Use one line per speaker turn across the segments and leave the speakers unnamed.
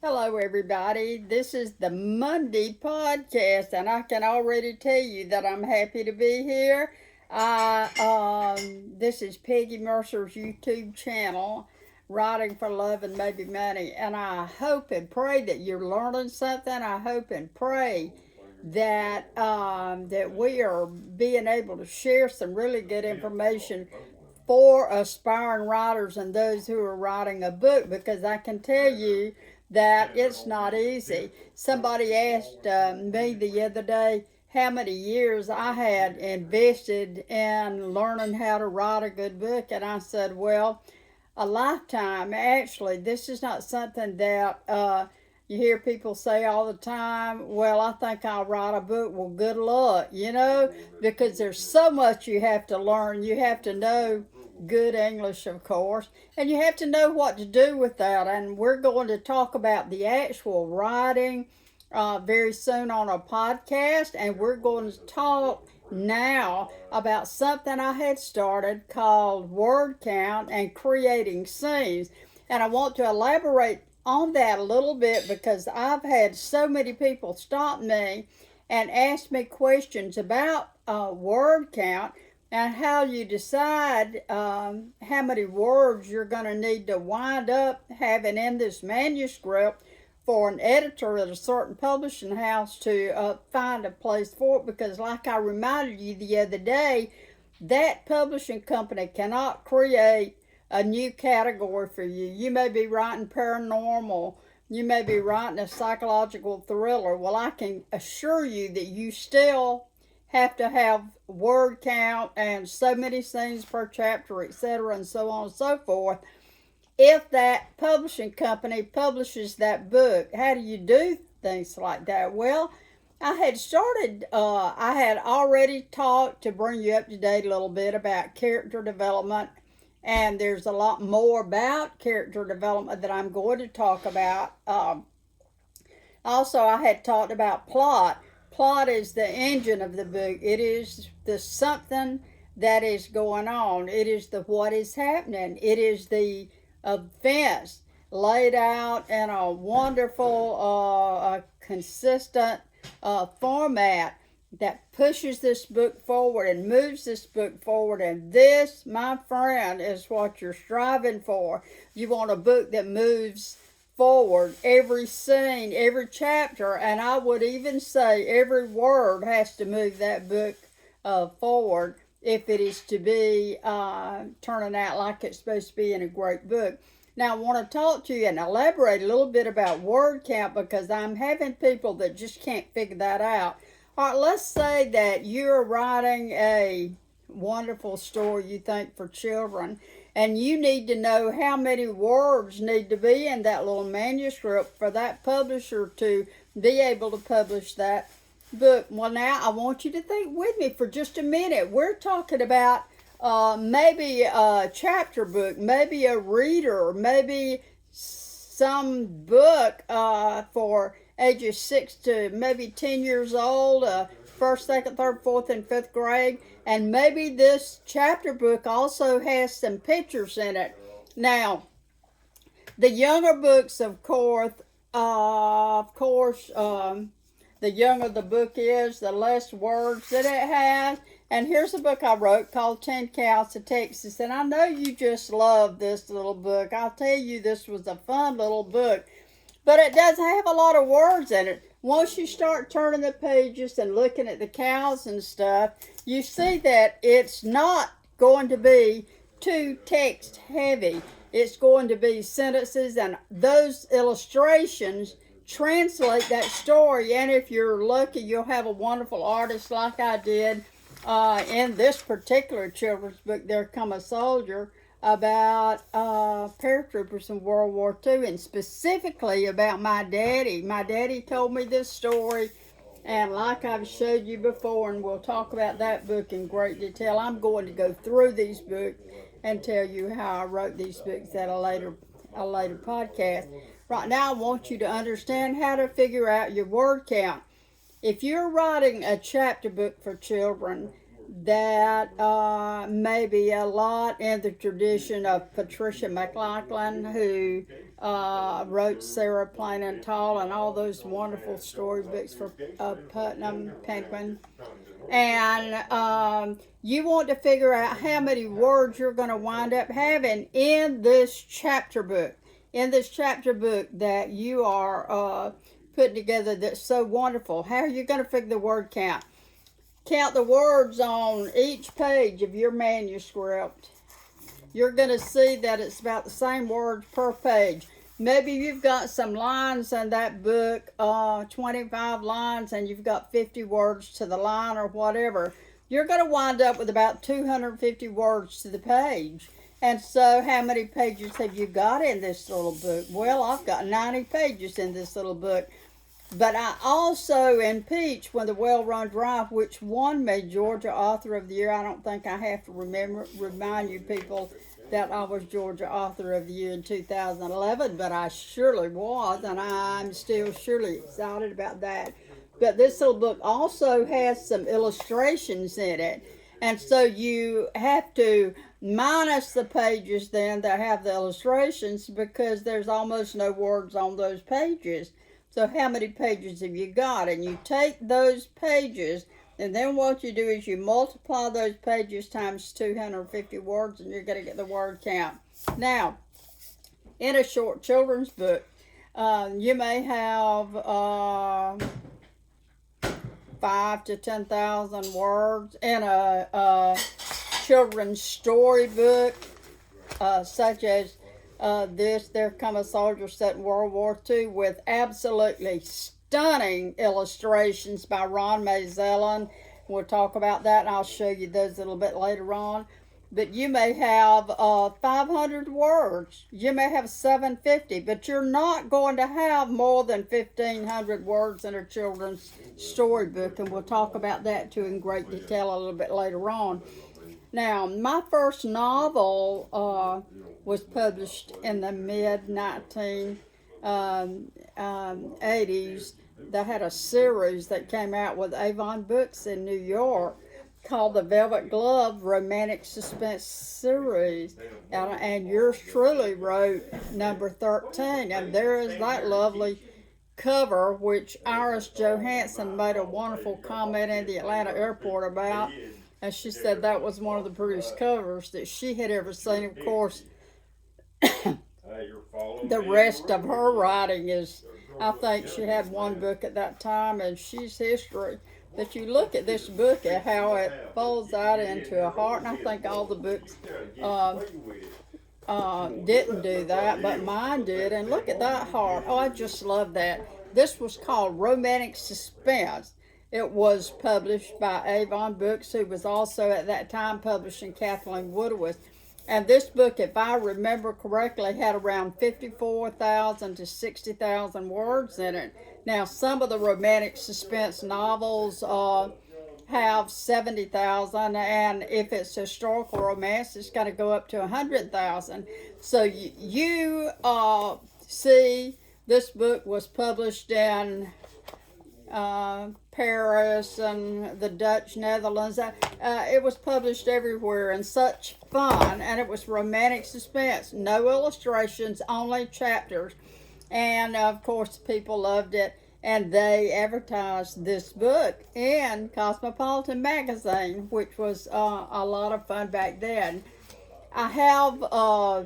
Hello, everybody. This is the Monday podcast, and I can already tell you that I'm happy to be here. This is Peggy Mercer's YouTube channel, Writing for Love and Maybe Money, and I hope and pray that you're learning something. I hope and pray that we are being able to share some really good information for aspiring writers and those who are writing a book, because I can tell you that it's not easy. Somebody asked me the other day how many years I had invested in learning how to write a good book, and I said, well, a lifetime. Actually, this is not something that you hear people say all the time. Well, I think I'll write a book. Well, good luck, because there's so much you have to learn. You have to know good English, of course, and you have to know what to do with that. And we're going to talk about the actual writing very soon on a podcast, and we're going to talk now about something I had started called word count and creating scenes. And I want to elaborate on that a little bit because I've had so many people stop me and ask me questions about word count and how you decide how many words you're going to need to wind up having in this manuscript for an editor at a certain publishing house to find a place for it, because like I reminded you the other day, that publishing company cannot create a new category for you. You may be writing paranormal, you may be writing a psychological thriller. Well, I can assure you that you still have to have word count and so many scenes per chapter, etc., and so on and so forth, if that publishing company publishes that book. How do you do things like that? Well, I had already talked to bring you up to date a little bit about character development, and there's a lot more about character development that I'm going to talk about. Also, I had talked about plot. Plot is the engine of the book. It is the something that is going on. It is the what is happening. It is the events laid out in a wonderful, consistent format that pushes this book forward and moves this book forward. And this, my friend, is what you're striving for. You want a book that moves forward every scene, every chapter, and I would even say every word has to move that book forward if it is to be turning out like it's supposed to be in a great book. Now, I want to talk to you and elaborate a little bit about word count, because I'm having people that just can't figure that out. All right, let's say that you're writing a wonderful story you think for children, and you need to know how many words need to be in that little manuscript for that publisher to be able to publish that book. Well, now I want you to think with me for just a minute. We're talking about maybe a chapter book, maybe a reader, maybe some book for ages 6 to maybe 10 years old, first, second, third, fourth, and fifth grade. And maybe this chapter book also has some pictures in it. Now, the younger books, the younger the book is, the less words that it has. And here's a book I wrote called 10 Counts of Texas. And I know you just love this little book. I'll tell you, this was a fun little book. But it doesn't have a lot of words in it. Once you start turning the pages and looking at the cows and stuff, you see that it's not going to be too text heavy. It's going to be sentences, and those illustrations translate that story. And if you're lucky, you'll have a wonderful artist like I did in this particular children's book, There Come a Soldier, about paratroopers in World War II, and specifically about my daddy. My daddy told me this story, and like I've showed you before, and we'll talk about that book in great detail, I'm going to go through these books and tell you how I wrote these books at a later podcast. Right now, I want you to understand how to figure out your word count. If you're writing a chapter book for children, that may be a lot in the tradition of Patricia McLachlan, who wrote Sarah Plain and Tall and all those wonderful storybooks for Putnam Penguin. And you want to figure out how many words you're going to wind up having in this chapter book. In this chapter book that you are putting together that's so wonderful. How are you going to figure the word count? Count the words on each page of your manuscript. You're going to see that it's about the same words per page. Maybe you've got some lines in that book, 25 lines, and you've got 50 words to the line or whatever. You're going to wind up with about 250 words to the page. And so how many pages have you got in this little book? Well, I've got 90 pages in this little book. But I also impeach when the well run dry, which won me Georgia Author of the Year. I don't think I have to remind you people that I was Georgia Author of the Year in 2011, but I surely was, and I'm still surely excited about that. But this little book also has some illustrations in it, and so you have to minus the pages then that have the illustrations because there's almost no words on those pages. So how many pages have you got? And you take those pages, and then what you do is you multiply those pages times 250 words, and you're going to get the word count. Now, in a short children's book, you may have 5 to 10,000 words. In a children's storybook, such as There Come a Soldier set in World War II, with absolutely stunning illustrations by Ron Mazellan. We'll talk about that, and I'll show you those a little bit later on. But you may have 500 words. You may have 750, but you're not going to have more than 1,500 words in a children's storybook, and we'll talk about that too in great detail a little bit later on. Now, my first novel was published in the mid-1980s. They had a series that came out with Avon Books in New York called the Velvet Glove Romantic Suspense Series. And yours truly wrote number 13. And there is that lovely cover, which Iris Johansson made a wonderful comment in the Atlanta airport about. And she said that was one of the prettiest covers that she had ever seen. Of course, the rest of her writing is, I think she had one book at that time, and she's history. But you look at this book and how it folds out into a heart, and I think all the books didn't do that, but mine did. And look at that heart. Oh, I just love that. This was called Romantic Suspense. It was published by Avon Books, who was also at that time publishing Kathleen Woodworth. And this book, if I remember correctly, had around 54,000 to 60,000 words in it. Now, some of the romantic suspense novels have 70,000, and if it's historical romance, it's going to go up to 100,000. So you see, this book was published in Paris and the Dutch Netherlands. It was published everywhere, and such fun, and it was romantic suspense. No illustrations, only chapters. And of course, people loved it, and they advertised this book in Cosmopolitan magazine, which was a lot of fun back then. I have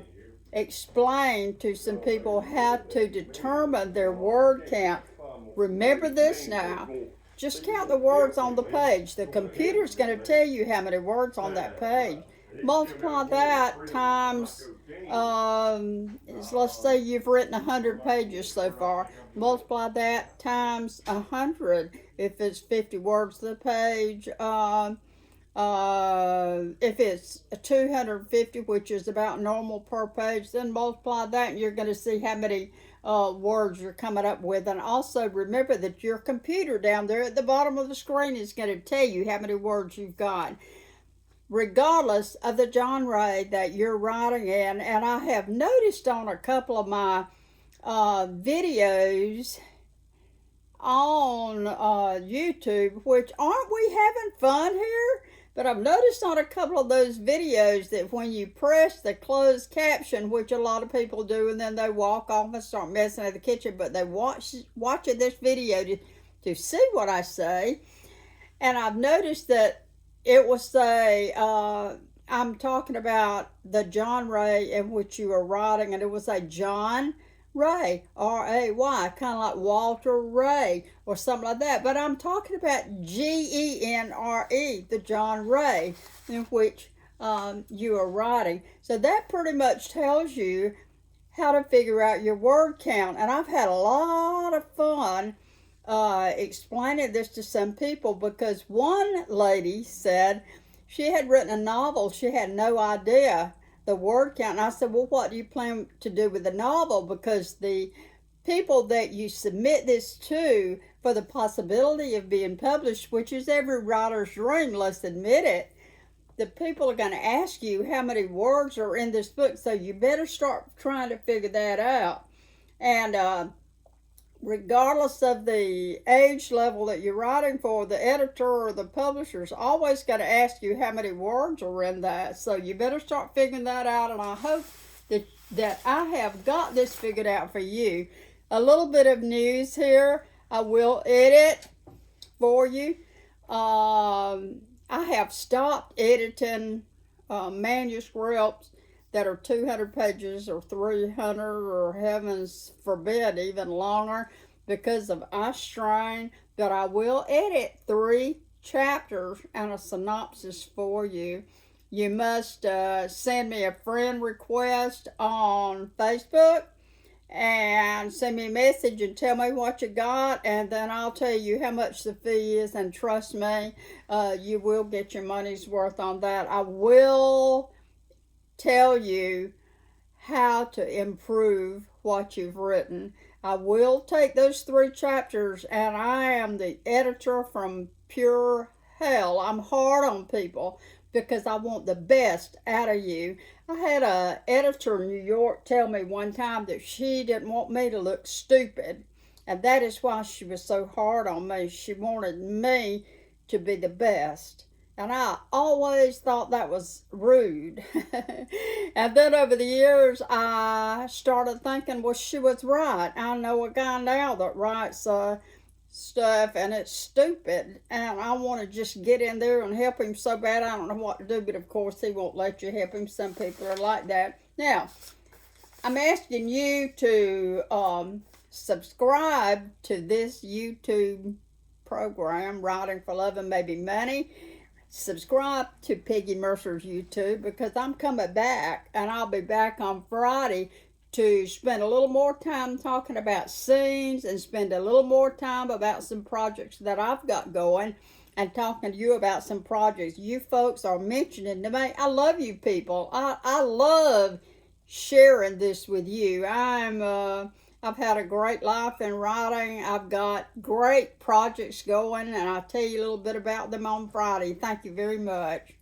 explained to some people how to determine their word count. Remember this now. Just count the words on the page. The computer's going to tell you how many words on that page. Multiply that times, let's say you've written 100 pages so far. Multiply that times 100 if it's 50 words to the page. If it's 250, which is about normal per page, then multiply that, and you're going to see how many words you're coming up with. And also remember that your computer down there at the bottom of the screen is going to tell you how many words you've got, regardless of the genre that you're writing in. And I have noticed on a couple of my videos on YouTube, which, aren't we having fun here? But I've noticed on a couple of those videos that when you press the closed caption, which a lot of people do, and then they walk off and start messing in the kitchen, but they watching this video to see what I say. And I've noticed that it will say, I'm talking about the genre in which you are writing, and it will say John Ray, R-A-Y, kind of like Walter Ray or something like that. But I'm talking about G-E-N-R-E, the John Ray in which you are writing. So that pretty much tells you how to figure out your word count. And I've had a lot of fun explaining this to some people, because one lady said she had written a novel. She had no idea the word count. And I said, well, what do you plan to do with the novel? Because the people that you submit this to for the possibility of being published, which is every writer's dream, let's admit it, the people are going to ask you how many words are in this book. So you better start trying to figure that out. And regardless of the age level that you're writing for, the editor or the publisher is always going to ask you how many words are in that. So you better start figuring that out, and I hope that I have got this figured out for you. A little bit of news here. I will edit for you. I have stopped editing manuscripts that are 200 pages or 300 or heavens forbid even longer because of eye strain, but I will edit 3 chapters and a synopsis for you. You must send me a friend request on Facebook and send me a message and tell me what you got, and then I'll tell you how much the fee is, and trust me, you will get your money's worth on that. I will tell you how to improve what you've written. I will take those 3 chapters, and I am the editor from pure hell. I'm hard on people because I want the best out of you. I had an editor in New York tell me one time that she didn't want me to look stupid, and that is why she was so hard on me. She wanted me to be the best. And I always thought that was rude. And then over the years, I started thinking, well, she was right. I know a guy now that writes stuff, and it's stupid. And I want to just get in there and help him so bad. I don't know what to do, but of course, he won't let you help him. Some people are like that. Now, I'm asking you to subscribe to this YouTube program, Writing for Love and Maybe Money. Subscribe to Peggy Mercer's YouTube, because I'm coming back, and I'll be back on Friday to spend a little more time talking about scenes and spend a little more time about some projects that I've got going and talking to you about some projects you folks are mentioning to me. I love you people. I love sharing this with you. I've had a great life in writing. I've got great projects going, and I'll tell you a little bit about them on Friday. Thank you very much.